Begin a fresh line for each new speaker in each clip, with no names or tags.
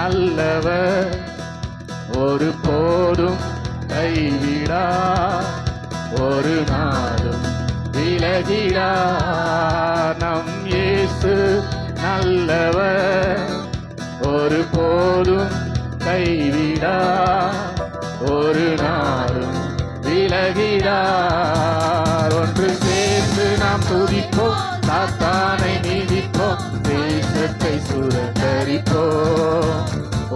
நல்லவர், ஒரு போதும் கைவிடா, ஒரு நாளும் விலகிடா. நம் இயேசு நல்லவர், ஒரு போதும் கைவிடா, ஒரு நாளும் விலகிடார். ஒன்று சேர்ந்து நாம் துதிப்போம், சாத்தானை நீதிப்போம், தேசத்தை சுதந்தரிப்போம்.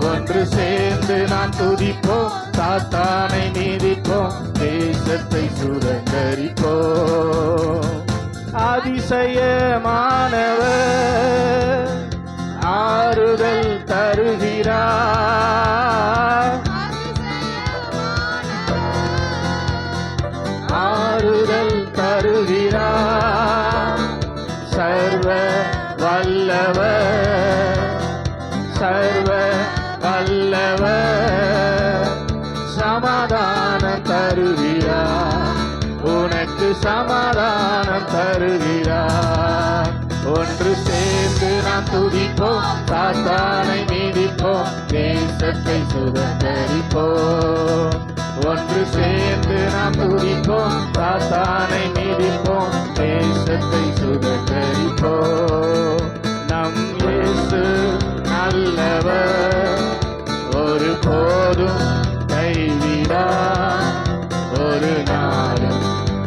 ஒன்று சேர்ந்து நாம் துதிப்போம், சாத்தானை நீதிப்போம், தேசத்தை சுதந்தரிப்போம். அதிசயமானவர் ஆறுதல் தருகிறார், ஆறுதல் தருகிறார். சர்வ வல்லவர், சர்வ வல்லவர், சமாதானம் தருகிறார், உனக்கு சமாதானம் தருகிறார். ஒன்று சேர்ந்து நாம் துதிப்போம், சாத்தானை மீதிப்போம், தேசத்தை சுதந்தரிப்போம். ஒன்று சேர்ந்து நாம் துதிப்போம், சாத்தானை மீதிப்போம், தேசத்தை சுதந்தரிப்போம். நம் இயேசு நல்லவர், ஒரு போதும் கைவிடா, ஒரு நாளும்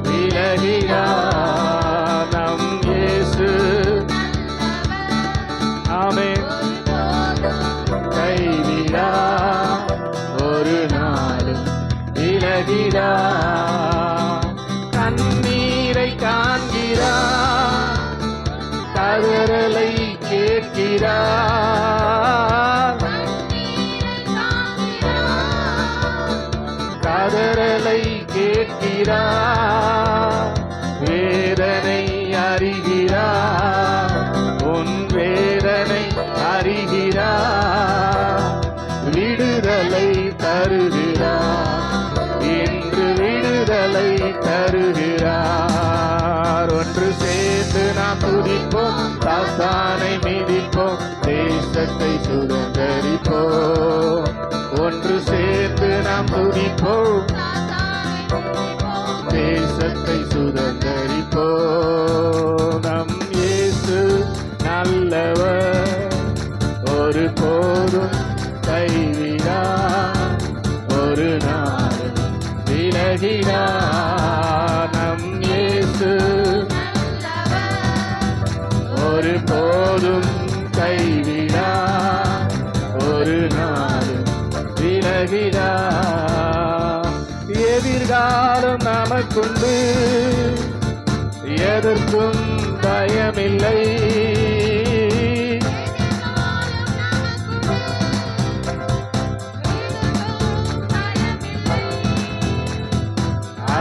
விலகிடா. நம் இயேசு ஆமென் கைவிடா, ஒரு நாளும் விலகிடா. கண்ணீரை காண்கிறார், கதறலை கேட்கிறார், கதறலை கேட்கிறார். வேதனை அறிகிறார், உன் வேதனை அறிகிறார். விடுதலை தருகிறார், இன்று விடுதலை தருகிறார். ஒன்று சேர்ந்து நாம் துதிப்போம், சாத்தானை மீதிப்போம், தேசத்தை சுதந்தரிப்போம். ஒன்று சேர்ந்து நாம் துதிப்போம், தேசத்தை சுதந்தரிப்போம். நம் இயேசு நல்லவர், ஒரு போதும் கைவிடா, ஒரு நாளும் விலகிடா. நம் இயேசு ஒரு போதும் கைவிடா, ஒரு நாளும் விலகிடா. எதிர்காலம் நமக்குண்டு, எதற்கும் பயமில்லை.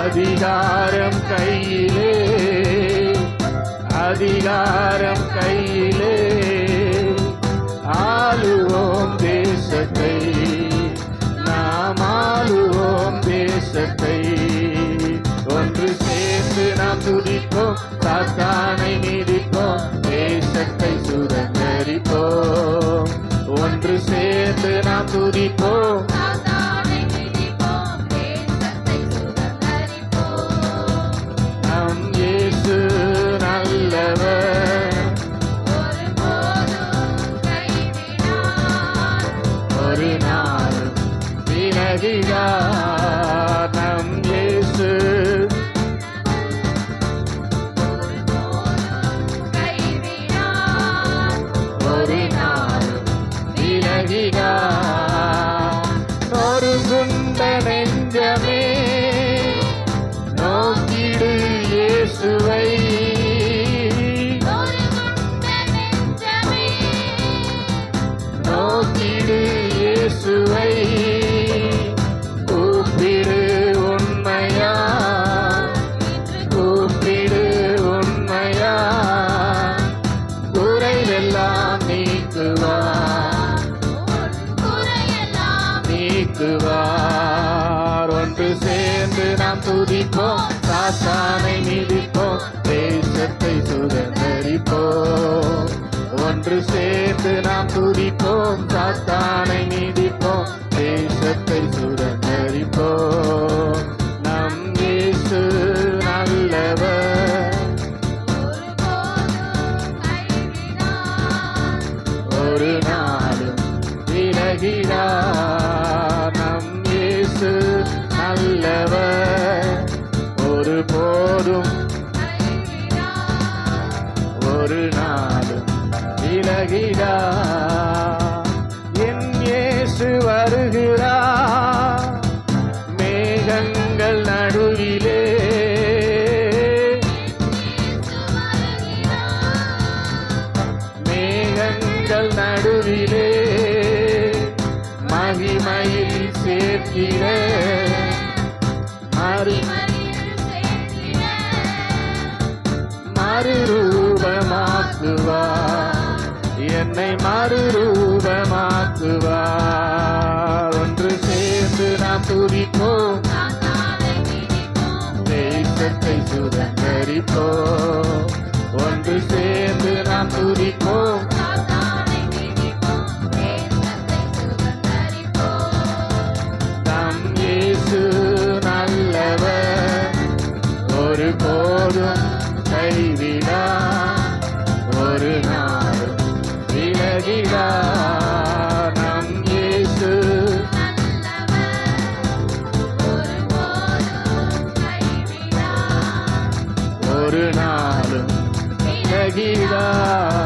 அதிகாரம் கையிலே, அதிகாரம் கையிலே, ஆளுவோம் தேசத்தை, நாம் ஆளுவோம் தேசத்தை. ஒன்று சேர்ந்து நாம் துதிப்போம், சாத்தானை நீதிப்போம், தேசத்தை சுதந்தரிப்போம். ஒன்று சேர்ந்து நாம் துதிப்போம், நம் இயேசு நல்லவர், ஒரு நாளும் விலகிடா. நம் இயேசு ஒரு நாளும் விலகிடா. நொறுங்குண்ட நெஞ்சமே நோக்கிடு இயேசுவை, நோக்கிடு இயேசுவை. கூப்பிடு உண்மையா, கூப்பிடு உண்மையா, குறைவெல்லாம் நீக்குவார், நீக்குவார். ஒன்று சேர்ந்து நாம் துதிப்போம், சாத்தானை மிதிப்போம், தேசத்தை சுதந்தரிப்போம். ஒன்று சேர்ந்து சேர்ந்து நாம் துதிப்போம், சாத்தானை மீதிப்போம், தேசத்தை சுதந்தரிப்போம். நம் இயேசு நல்லவர், ஒரு நாளும் விலகிறார். நம் இயேசு நல்லவர், ஒரு போதும் ஒரு நாளும் விலகிறார். என் இயேசு வருகிறார் மேகங்கள் நடுவிலே, மேகங்கள் நடுவிலே மகிமையில் சேர்த்திட மறுரூபமாக்குவார், என்னை மறுரூபமாக்குவார். ஒன்று சேர்ந்து நாம் துதிப்போம், தேசத்தை சுதந்தரிப்போம். ஒன்று சேர்ந்து நாம் துதிப்போம், நம் இயேசு நல்லவர், ஒரு போதும் கைவிடார், ஒரு நாளும் விலகிடார். நம் இயேசு ஒரு நாளும் விலகிடார்.